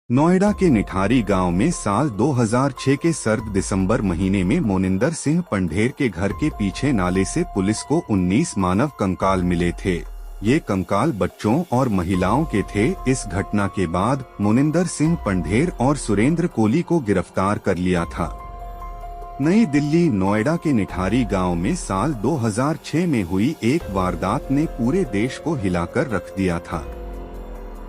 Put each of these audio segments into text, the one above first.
नोएडा के निठारी गांव में साल 2006 के सर्द दिसंबर महीने में मोनिंदर सिंह पंढेर के घर के पीछे नाले से पुलिस को 19 मानव कंकाल मिले थे। ये कंकाल बच्चों और महिलाओं के थे। इस घटना के बाद मोनिंदर सिंह पंढेर और सुरेंद्र कोली को गिरफ्तार कर लिया था। नई दिल्ली नोएडा के निठारी गांव में साल 2006 में हुई एक वारदात ने पूरे देश को हिलाकर रख दिया था।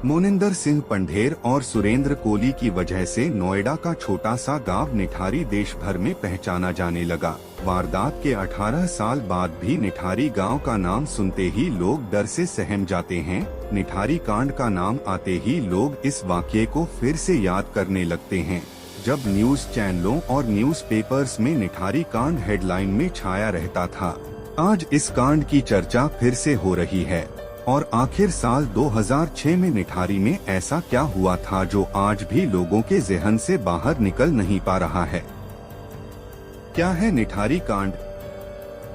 मोनिंदर सिंह पंढेर और सुरेंद्र कोली की वजह से नोएडा का छोटा सा गांव निठारी देश भर में पहचाना जाने लगा। वारदात के 18 साल बाद भी निठारी गांव का नाम सुनते ही लोग डर से सहम जाते हैं। निठारी कांड का नाम आते ही लोग इस वाक़ये को फिर से याद करने लगते हैं। जब न्यूज चैनलों और न्यूज़पेपर्स में निठारी कांड हेडलाइन में छाया रहता था, आज इस कांड की चर्चा फिर से हो रही है। और आखिर साल 2006 में निठारी में ऐसा क्या हुआ था जो आज भी लोगों के ज़हन से बाहर निकल नहीं पा रहा है? क्या है निठारी कांड?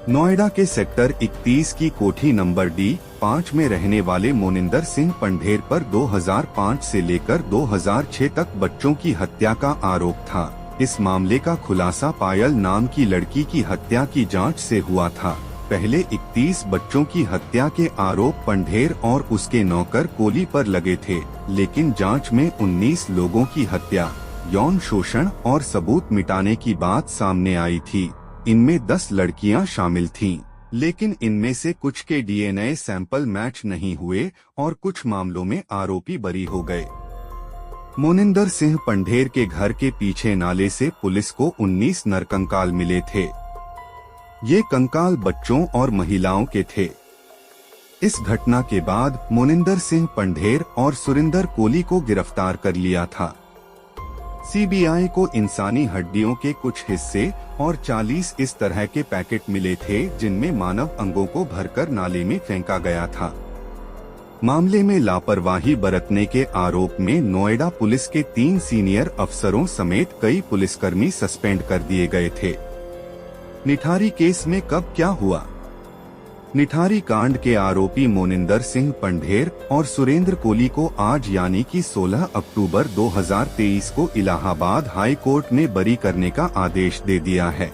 नोएडा के सेक्टर 31 की कोठी नंबर D5 में रहने वाले मोनिंदर सिंह पंढेर पर 2005 से लेकर 2006 तक बच्चों की हत्या का आरोप था। इस मामले का खुलासा पायल नाम की लड़की की हत्या की जांच से हुआ था। पहले 31 बच्चों की हत्या के आरोप पंढेर और उसके नौकर कोली पर लगे थे, लेकिन जांच में 19 लोगों की हत्या, यौन शोषण और सबूत मिटाने की बात सामने आई थी। इनमें 10 लड़कियां शामिल थीं, लेकिन इनमें से कुछ के DNA सैंपल मैच नहीं हुए और कुछ मामलों में आरोपी बरी हो गए। मोनिंदर सिंह पंढेर के घर के पीछे नाले से पुलिस को 19 नरकंकाल मिले थे। ये कंकाल बच्चों और महिलाओं के थे। इस घटना के बाद मोनिंदर सिंह पंढेर और सुरेंद्र कोली को गिरफ्तार कर लिया था। CBI को इंसानी हड्डियों के कुछ हिस्से और 40 इस तरह के पैकेट मिले थे जिनमें मानव अंगों को भरकर नाले में फेंका गया था। मामले में लापरवाही बरतने के आरोप में नोएडा पुलिस के 3 सीनियर अफसरों समेत कई पुलिसकर्मी सस्पेंड कर दिए गए थे। निठारी केस में कब क्या हुआ? निठारी कांड के आरोपी मोनिंदर सिंह पंढेर और सुरेंद्र कोली को आज यानी कि 16 अक्टूबर 2023 को इलाहाबाद हाई कोर्ट ने बरी करने का आदेश दे दिया है।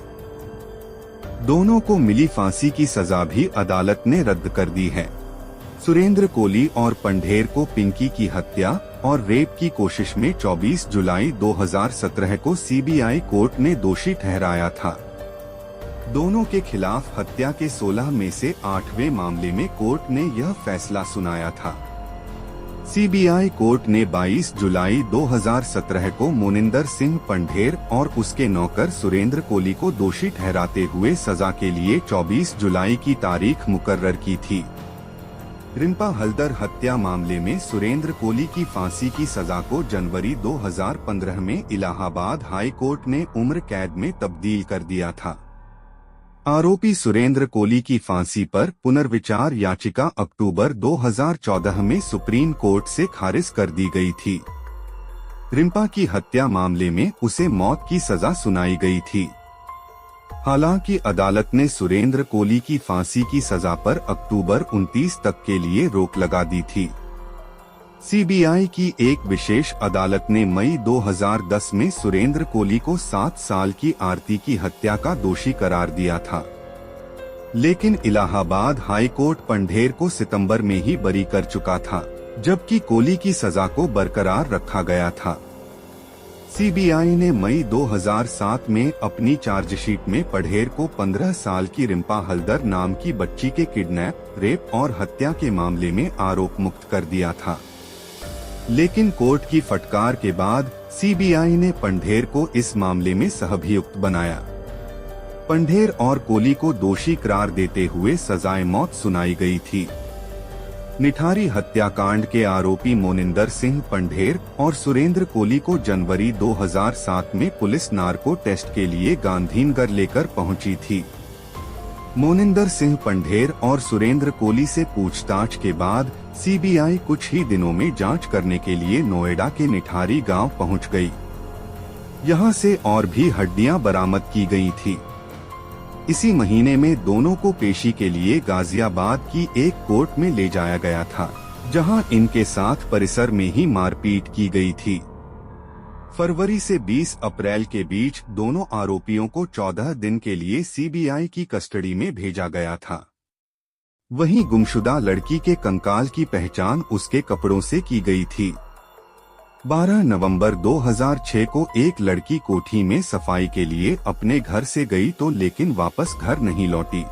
दोनों को मिली फांसी की सजा भी अदालत ने रद्द कर दी है। सुरेंद्र कोली और पंढेर को पिंकी की हत्या और रेप की कोशिश में 24 जुलाई 2017 को CBI कोर्ट ने दोषी ठहराया था। दोनों के खिलाफ हत्या के 16 में से 8वें मामले में कोर्ट ने यह फैसला सुनाया था। CBI कोर्ट ने 22 जुलाई 2017 को मोनिंदर सिंह पंढेर और उसके नौकर सुरेंद्र कोली को दोषी ठहराते हुए सजा के लिए 24 जुलाई की तारीख मुकर्रर की थी। रिंपा हल्दर हत्या मामले में सुरेंद्र कोली की फांसी की सजा को जनवरी 2015 में इलाहाबाद हाई कोर्ट ने उम्र कैद में तब्दील कर दिया था। आरोपी सुरेंद्र कोली की फांसी पर पुनर्विचार याचिका अक्टूबर 2014 में सुप्रीम कोर्ट से खारिज कर दी गई थी। रिंपा की हत्या मामले में उसे मौत की सजा सुनाई गई थी। हालांकि अदालत ने सुरेंद्र कोली की फांसी की सजा पर अक्टूबर 29 तक के लिए रोक लगा दी थी। CBI की एक विशेष अदालत ने मई 2010 में सुरेंद्र कोली को 7 साल की आरती की हत्या का दोषी करार दिया था, लेकिन इलाहाबाद हाई कोर्ट पंढेर को सितंबर में ही बरी कर चुका था, जबकि कोली की सजा को बरकरार रखा गया था। CBI ने मई 2007 में अपनी चार्जशीट में पंढेर को 15 साल की रिंपा हल्दर नाम की बच्ची के किडनैप, रेप और हत्या के मामले में आरोप मुक्त कर दिया था, लेकिन कोर्ट की फटकार के बाद CBI ने पंढेर को इस मामले में सहअभियुक्त बनाया। पंढेर और कोली को दोषी करार देते हुए सजाए मौत सुनाई गई थी। निठारी हत्याकांड के आरोपी मोनिंदर सिंह पंढेर और सुरेंद्र कोली को जनवरी 2007 में पुलिस नार्को टेस्ट के लिए गांधीनगर लेकर पहुंची थी। मोनिंदर सिंह पंढेर और सुरेंद्र कोली से पूछताछ के बाद CBI कुछ ही दिनों में जांच करने के लिए नोएडा के निठारी गांव पहुंच गई। यहां से और भी हड्डियां बरामद की गई थी। इसी महीने में दोनों को पेशी के लिए गाजियाबाद की एक कोर्ट में ले जाया गया था, जहां इनके साथ परिसर में ही मारपीट की गई थी। फरवरी से 20 अप्रैल के बीच दोनों आरोपियों को 14 दिन के लिए सीबीआई की कस्टडी में भेजा गया था। वहीं गुमशुदा लड़की के कंकाल की पहचान उसके कपड़ों से की गई थी। 12 नवंबर 2006 को एक लड़की कोठी में सफाई के लिए अपने घर से गई तो लेकिन वापस घर नहीं लौटी।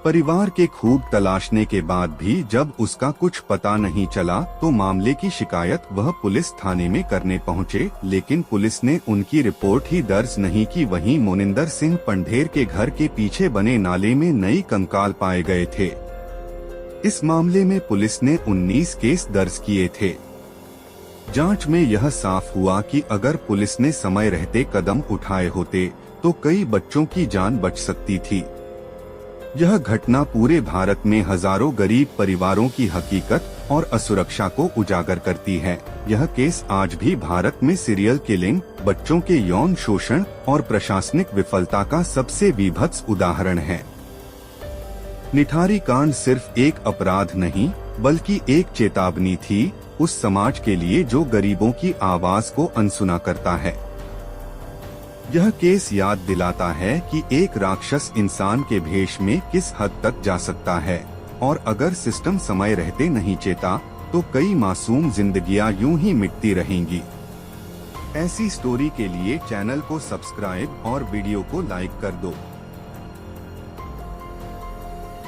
परिवार के खूब तलाशने के बाद भी जब उसका कुछ पता नहीं चला तो मामले की शिकायत वह पुलिस थाने में करने पहुंचे, लेकिन पुलिस ने उनकी रिपोर्ट ही दर्ज नहीं की। वहीं मोनिंदर सिंह पंढेर के घर के पीछे बने नाले में नई कंकाल पाए गए थे। इस मामले में पुलिस ने 19 केस दर्ज किए थे। जांच में यह साफ हुआ कि अगर पुलिस ने समय रहते कदम उठाए होते तो कई बच्चों की जान बच सकती थी। यह घटना पूरे भारत में हजारों गरीब परिवारों की हकीकत और असुरक्षा को उजागर करती है। यह केस आज भी भारत में सीरियल किलिंग, बच्चों के यौन शोषण और प्रशासनिक विफलता का सबसे विभत्स उदाहरण है। निठारी कांड सिर्फ एक अपराध नहीं बल्कि एक चेतावनी थी उस समाज के लिए जो गरीबों की आवाज को अनसुना करता है। यह केस याद दिलाता है कि एक राक्षस इंसान के भेष में किस हद तक जा सकता है और अगर सिस्टम समय रहते नहीं चेता तो कई मासूम जिंदगियां यूं ही मिटती रहेंगी। ऐसी स्टोरी के लिए चैनल को सब्सक्राइब और वीडियो को लाइक कर दो।